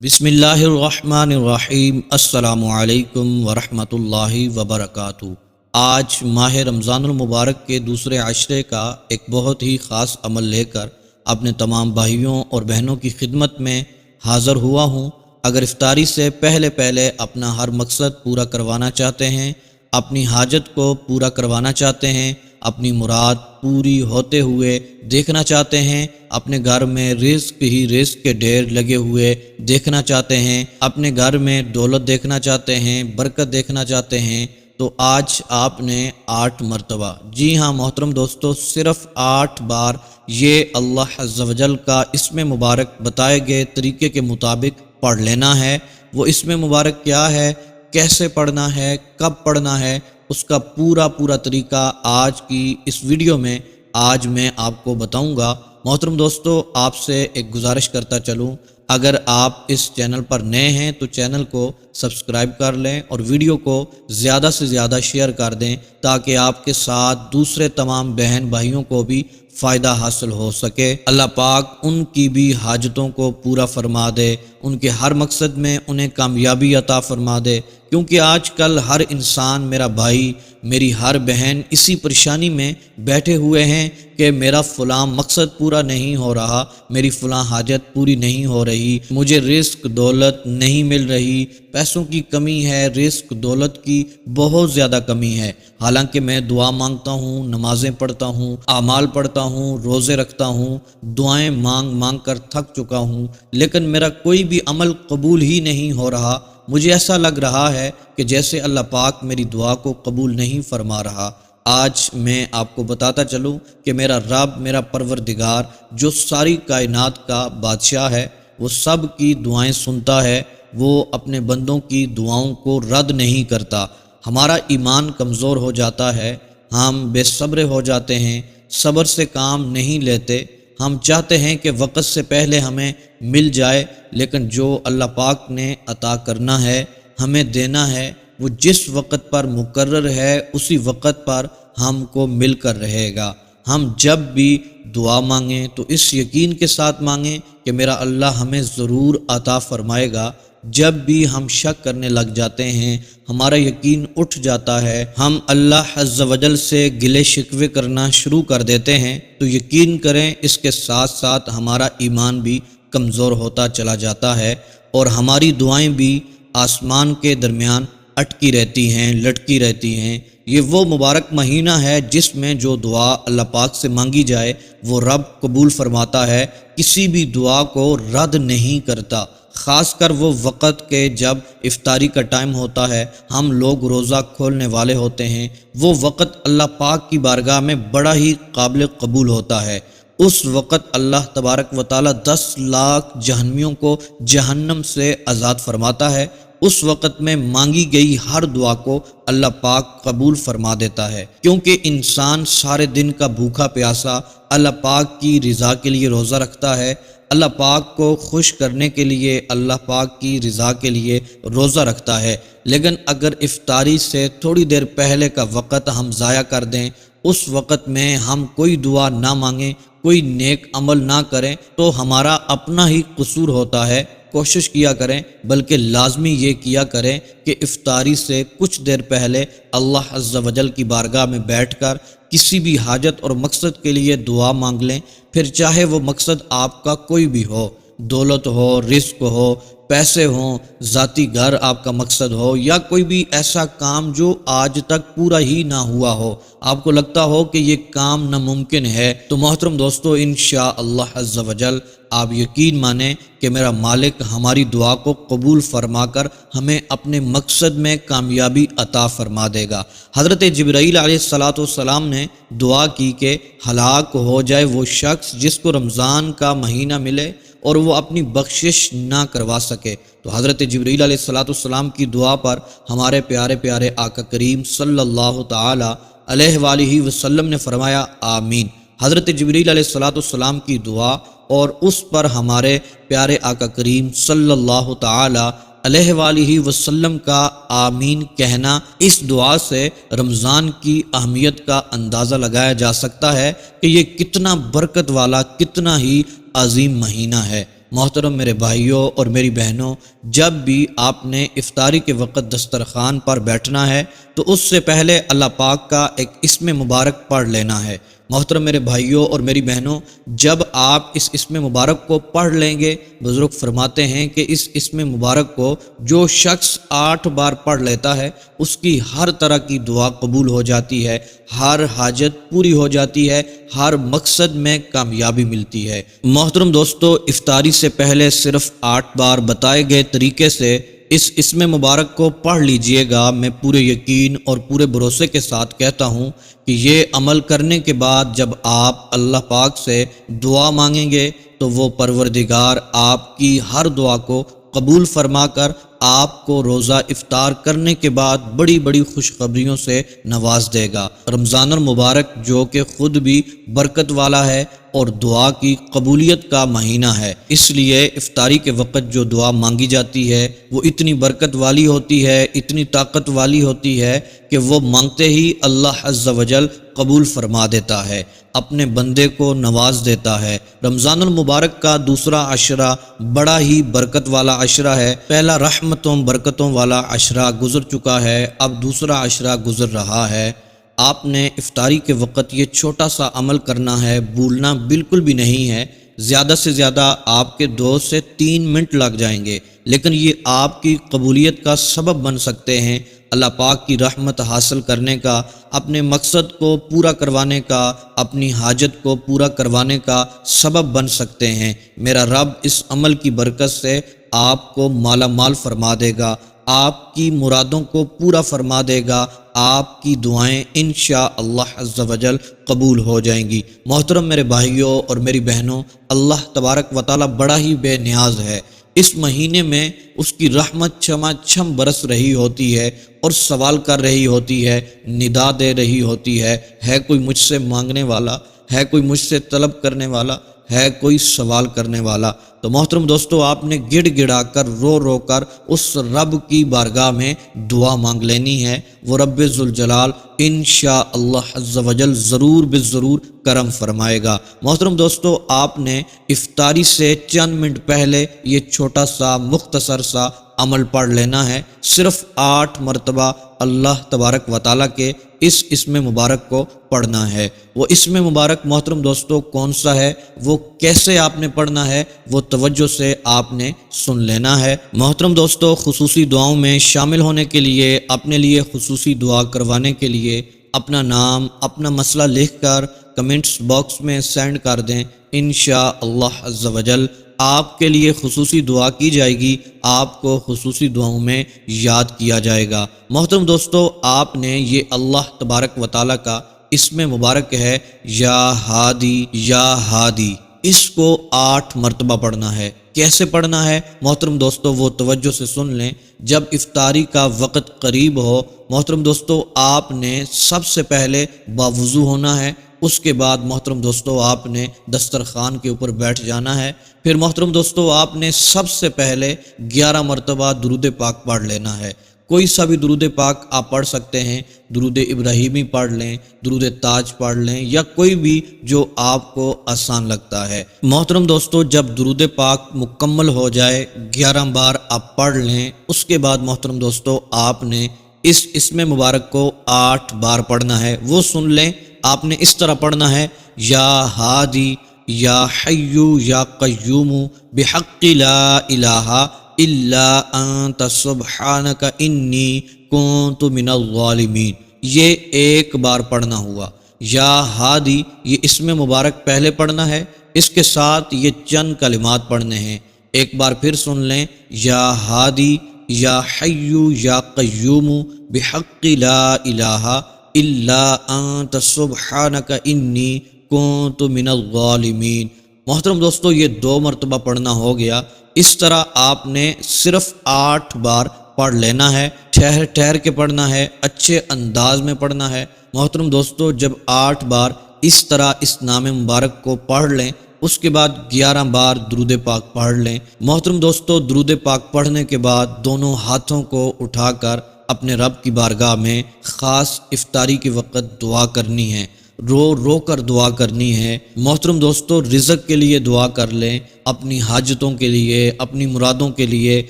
بسم اللہ الرحمن الرحیم۔ السلام علیکم ورحمۃ اللہ وبرکاتہ۔ آج ماہ رمضان المبارک کے دوسرے عشرے کا ایک بہت ہی خاص عمل لے کر اپنے تمام بھائیوں اور بہنوں کی خدمت میں حاضر ہوا ہوں۔ اگر افطاری سے پہلے اپنا ہر مقصد پورا کروانا چاہتے ہیں، اپنی حاجت کو پورا کروانا چاہتے ہیں، اپنی مراد پوری ہوتے ہوئے دیکھنا چاہتے ہیں، اپنے گھر میں رزق ہی رزق کے ڈھیر لگے ہوئے دیکھنا چاہتے ہیں، اپنے گھر میں دولت دیکھنا چاہتے ہیں، برکت دیکھنا چاہتے ہیں، تو آج آپ نے 8 مرتبہ، جی ہاں محترم دوستو، صرف 8 بار یہ اللہ عز و جل کا اسم مبارک بتائے گئے طریقے کے مطابق پڑھ لینا ہے۔ وہ اسم مبارک کیا ہے، کیسے پڑھنا ہے، کب پڑھنا ہے، اس کا پورا طریقہ آج کی اس ویڈیو میں آج میں آپ کو بتاؤں گا۔ محترم دوستو، آپ سے ایک گزارش کرتا چلوں، اگر آپ اس چینل پر نئے ہیں تو چینل کو سبسکرائب کر لیں اور ویڈیو کو زیادہ سے زیادہ شیئر کر دیں تاکہ آپ کے ساتھ دوسرے تمام بہن بھائیوں کو بھی فائدہ حاصل ہو سکے۔ اللہ پاک ان کی بھی حاجتوں کو پورا فرما دے، ان کے ہر مقصد میں انہیں کامیابی عطا فرما دے، کیونکہ آج کل ہر انسان، میرا بھائی، میری ہر بہن اسی پریشانی میں بیٹھے ہوئے ہیں کہ میرا فلاں مقصد پورا نہیں ہو رہا، میری فلاں حاجت پوری نہیں ہو رہی، مجھے رزق دولت نہیں مل رہی، پیسوں کی کمی ہے، رزق دولت کی بہت زیادہ کمی ہے۔ حالانکہ میں دعا مانگتا ہوں، نمازیں پڑھتا ہوں، اعمال پڑھتا ہوں، روزے رکھتا ہوں، دعائیں مانگ کر تھک چکا ہوں، لیکن میرا کوئی بھی عمل قبول ہی نہیں ہو رہا۔ مجھے ایسا لگ رہا ہے کہ جیسے اللہ پاک میری دعا کو قبول نہیں فرما رہا۔ آج میں آپ کو بتاتا چلوں کہ میرا رب، میرا پروردگار جو ساری کائنات کا بادشاہ ہے، وہ سب کی دعائیں سنتا ہے، وہ اپنے بندوں کی دعاؤں کو رد نہیں کرتا۔ ہمارا ایمان کمزور ہو جاتا ہے، ہم بے صبر ہو جاتے ہیں، صبر سے کام نہیں لیتے، ہم چاہتے ہیں کہ وقت سے پہلے ہمیں مل جائے، لیکن جو اللہ پاک نے عطا کرنا ہے، ہمیں دینا ہے، وہ جس وقت پر مقرر ہے اسی وقت پر ہم کو مل کر رہے گا۔ ہم جب بھی دعا مانگیں تو اس یقین کے ساتھ مانگیں کہ میرا اللہ ہمیں ضرور عطا فرمائے گا۔ جب بھی ہم شک کرنے لگ جاتے ہیں، ہمارا یقین اٹھ جاتا ہے، ہم اللہ عز و جل سے گلے شکوے کرنا شروع کر دیتے ہیں، تو یقین کریں اس کے ساتھ ساتھ ہمارا ایمان بھی کمزور ہوتا چلا جاتا ہے اور ہماری دعائیں بھی آسمان کے درمیان اٹکی رہتی ہیں، لٹکی رہتی ہیں۔ یہ وہ مبارک مہینہ ہے جس میں جو دعا اللہ پاک سے مانگی جائے وہ رب قبول فرماتا ہے، کسی بھی دعا کو رد نہیں کرتا۔ خاص کر وہ وقت کے جب افطاری کا ٹائم ہوتا ہے، ہم لوگ روزہ کھولنے والے ہوتے ہیں، وہ وقت اللہ پاک کی بارگاہ میں بڑا ہی قابل قبول ہوتا ہے۔ اس وقت اللہ تبارک و تعالی 10 لاکھ جہنمیوں کو جہنم سے آزاد فرماتا ہے۔ اس وقت میں مانگی گئی ہر دعا کو اللہ پاک قبول فرما دیتا ہے، کیونکہ انسان سارے دن کا بھوکا پیاسا اللہ پاک کی رضا کے لیے روزہ رکھتا ہے، اللہ پاک کو خوش کرنے کے لیے، اللہ پاک کی رضا کے لیے روزہ رکھتا ہے۔ لیکن اگر افطاری سے تھوڑی دیر پہلے کا وقت ہم ضائع کر دیں، اس وقت میں ہم کوئی دعا نہ مانگیں، کوئی نیک عمل نہ کریں، تو ہمارا اپنا ہی قصور ہوتا ہے۔ کوشش کیا کریں، بلکہ لازمی یہ کیا کریں کہ افطاری سے کچھ دیر پہلے اللہ عز و جل کی بارگاہ میں بیٹھ کر کسی بھی حاجت اور مقصد کے لیے دعا مانگ لیں، پھر چاہے وہ مقصد آپ کا کوئی بھی ہو، دولت ہو، رزق ہو، پیسے ہوں، ذاتی گھر آپ کا مقصد ہو، یا کوئی بھی ایسا کام جو آج تک پورا ہی نہ ہوا ہو، آپ کو لگتا ہو کہ یہ کام ناممکن ہے، تو محترم دوستو انشاءاللہ عز و جل آپ یقین مانیں کہ میرا مالک ہماری دعا کو قبول فرما کر ہمیں اپنے مقصد میں کامیابی عطا فرما دے گا۔ حضرت جبرائیل علیہ السلام نے دعا کی کہ ہلاک ہو جائے وہ شخص جس کو رمضان کا مہینہ ملے اور وہ اپنی بخشش نہ کروا سکے، تو حضرت جبرائیل علیہ السلام کی دعا پر ہمارے پیارے آقا کریم صلی اللہ تعالی علیہ وآلہ وسلم نے فرمایا آمین۔ حضرت جبرائیل علیہ السلام کی دعا اور اس پر ہمارے پیارے آقا کریم صلی اللہ تعالی علیہ وآلہ وسلم کا آمین کہنا، اس دعا سے رمضان کی اہمیت کا اندازہ لگایا جا سکتا ہے کہ یہ کتنا برکت والا، کتنا ہی عظیم مہینہ ہے۔ محترم میرے بھائیوں اور میری بہنوں، جب بھی آپ نے افطاری کے وقت دسترخوان پر بیٹھنا ہے تو اس سے پہلے اللہ پاک کا ایک اسم مبارک پڑھ لینا ہے۔ محترم میرے بھائیوں اور میری بہنوں، جب آپ اس اسم مبارک کو پڑھ لیں گے، بزرگ فرماتے ہیں کہ اس اسم مبارک کو جو شخص 8 بار پڑھ لیتا ہے اس کی ہر طرح کی دعا قبول ہو جاتی ہے، ہر حاجت پوری ہو جاتی ہے، ہر مقصد میں کامیابی ملتی ہے۔ محترم دوستو، افطاری سے پہلے صرف 8 بار بتائے گئے طریقے سے اس اسم مبارک کو پڑھ لیجئے گا۔ میں پورے یقین اور پورے بھروسے کے ساتھ کہتا ہوں کہ یہ عمل کرنے کے بعد جب آپ اللہ پاک سے دعا مانگیں گے تو وہ پروردگار آپ کی ہر دعا کو قبول فرما کر آپ کو روزہ افطار کرنے کے بعد بڑی بڑی خوشخبریوں سے نواز دے گا۔ رمضان المبارک جو کہ خود بھی برکت والا ہے اور دعا کی قبولیت کا مہینہ ہے، اس لیے افطاری کے وقت جو دعا مانگی جاتی ہے وہ اتنی برکت والی ہوتی ہے، اتنی طاقت والی ہوتی ہے کہ وہ مانگتے ہی اللہ عز و جل قبول فرما دیتا ہے، اپنے بندے کو نواز دیتا ہے۔ رمضان المبارک کا دوسرا عشرہ بڑا ہی برکت والا عشرہ ہے۔ پہلا رحمتوں برکتوں والا عشرہ گزر چکا ہے، اب دوسرا عشرہ گزر رہا ہے۔ آپ نے افطاری کے وقت یہ چھوٹا سا عمل کرنا ہے، بھولنا بالکل بھی نہیں ہے۔ زیادہ سے زیادہ آپ کے 2 سے 3 منٹ لگ جائیں گے، لیکن یہ آپ کی قبولیت کا سبب بن سکتے ہیں، اللہ پاک کی رحمت حاصل کرنے کا، اپنے مقصد کو پورا کروانے کا، اپنی حاجت کو پورا کروانے کا سبب بن سکتے ہیں۔ میرا رب اس عمل کی برکت سے آپ کو مالا مال فرما دے گا، آپ کی مرادوں کو پورا فرما دے گا، آپ کی دعائیں انشاءاللہ عز و جل قبول ہو جائیں گی۔ محترم میرے بھائیوں اور میری بہنوں، اللہ تبارک و تعالی بڑا ہی بے نیاز ہے۔ اس مہینے میں اس کی رحمت چھما چھم برس رہی ہوتی ہے اور سوال کر رہی ہوتی ہے، ندا دے رہی ہوتی ہے کوئی مجھ سے مانگنے والا، ہے کوئی مجھ سے طلب کرنے والا، ہے کوئی سوال کرنے والا۔ تو محترم دوستو، آپ نے گڑ گڑا کر رو رو کر اس رب کی بارگاہ میں دعا مانگ لینی ہے۔ وہ رب ذوالجلال انشاءاللہ عز و جل ضرور بالضرور کرم فرمائے گا۔ محترم دوستو، آپ نے افطاری سے چند منٹ پہلے یہ چھوٹا سا مختصر سا عمل پڑھ لینا ہے، صرف 8 مرتبہ اللہ تبارک و تعالیٰ کے اس اسم مبارک کو پڑھنا ہے۔ وہ اسم مبارک محترم دوستو کون سا ہے، وہ کیسے آپ نے پڑھنا ہے، وہ توجہ سے آپ نے سن لینا ہے۔ محترم دوستو، خصوصی دعاؤں میں شامل ہونے کے لیے، اپنے لیے خصوصی دعا کروانے کے لیے اپنا نام، اپنا مسئلہ لکھ کر کمنٹس باکس میں سینڈ کر دیں۔ انشاءاللہ عز و جل آپ کے لیے خصوصی دعا کی جائے گی، آپ کو خصوصی دعاؤں میں یاد کیا جائے گا۔ محترم دوستو، آپ نے یہ اللہ تبارک و تعالیٰ کا اسم مبارک ہے یا ہادی یا ہادی، اس کو 8 مرتبہ پڑھنا ہے۔ کیسے پڑھنا ہے محترم دوستو، وہ توجہ سے سن لیں۔ جب افطاری کا وقت قریب ہو محترم دوستو، آپ نے سب سے پہلے باوضو ہونا ہے، اس کے بعد محترم دوستو آپ نے دسترخوان کے اوپر بیٹھ جانا ہے۔ پھر محترم دوستو آپ نے سب سے پہلے 11 مرتبہ درود پاک پڑھ لینا ہے۔ کوئی سا بھی درود پاک آپ پڑھ سکتے ہیں، درود ابراہیمی پڑھ لیں، درود تاج پڑھ لیں، یا کوئی بھی جو آپ کو آسان لگتا ہے۔ محترم دوستو، جب درود پاک مکمل ہو جائے، 11 بار آپ پڑھ لیں، اس کے بعد محترم دوستو آپ نے اس اسم مبارک کو 8 بار پڑھنا ہے۔ وہ سن لیں، آپ نے اس طرح پڑھنا ہے، یا ہادی یا حیو یا قیوم بحق لا الہ الا انت سبحانک انی کنت من الظالمین۔ یہ 1 بار پڑھنا ہوا۔ یا ہادی، یہ اسم مبارک پہلے پڑھنا ہے، اس کے ساتھ یہ چند کلمات پڑھنے ہیں۔ ایک بار پھر سن لیں، یا ہادی یا حیو یا قیوم بحق لا الہ الا انت سبحانک انی کنت من الظالمین۔ محترم دوستو، یہ 2 مرتبہ پڑھنا ہو گیا۔ اس طرح آپ نے صرف 8 بار پڑھ لینا ہے، ٹھہر ٹھہر کے پڑھنا ہے، اچھے انداز میں پڑھنا ہے۔ محترم دوستو، جب 8 بار اس طرح اس نام مبارک کو پڑھ لیں، اس کے بعد 11 بار درود پاک پڑھ لیں۔ محترم دوستو، درود پاک پڑھنے کے بعد دونوں ہاتھوں کو اٹھا کر اپنے رب کی بارگاہ میں خاص افطاری کے وقت دعا کرنی ہے، رو رو کر دعا کرنی ہے۔ محترم دوستو، رزق کے لیے دعا کر لیں، اپنی حاجتوں کے لیے، اپنی مرادوں کے لیے،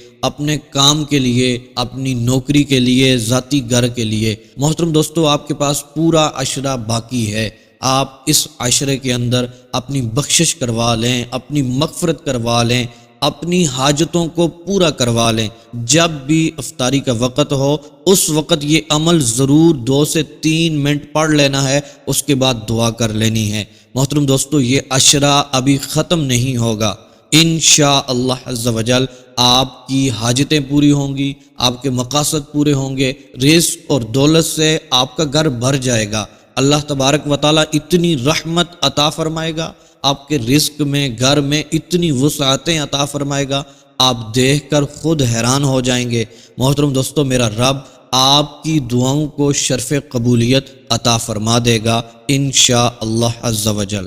اپنے کام کے لیے، اپنی نوکری کے لیے، ذاتی گھر کے لیے۔ محترم دوستو، آپ کے پاس پورا عشرہ باقی ہے۔ آپ اس عشرے کے اندر اپنی بخشش کروا لیں، اپنی مغفرت کروا لیں، اپنی حاجتوں کو پورا کروا لیں۔ جب بھی افطاری کا وقت ہو اس وقت یہ عمل ضرور 2 سے 3 منٹ پڑھ لینا ہے، اس کے بعد دعا کر لینی ہے۔ محترم دوستو، یہ عشرہ ابھی ختم نہیں ہوگا۔ انشاءاللہ عز و جل آپ کی حاجتیں پوری ہوں گی، آپ کے مقاصد پورے ہوں گے، رزق اور دولت سے آپ کا گھر بھر جائے گا۔ اللہ تبارک و تعالیٰ اتنی رحمت عطا فرمائے گا، آپ کے رزق میں، گھر میں اتنی وسعتیں عطا فرمائے گا، آپ دیکھ کر خود حیران ہو جائیں گے۔ محترم دوستو، میرا رب آپ کی دعاؤں کو شرف قبولیت عطا فرما دے گا انشاءاللہ عز و جل۔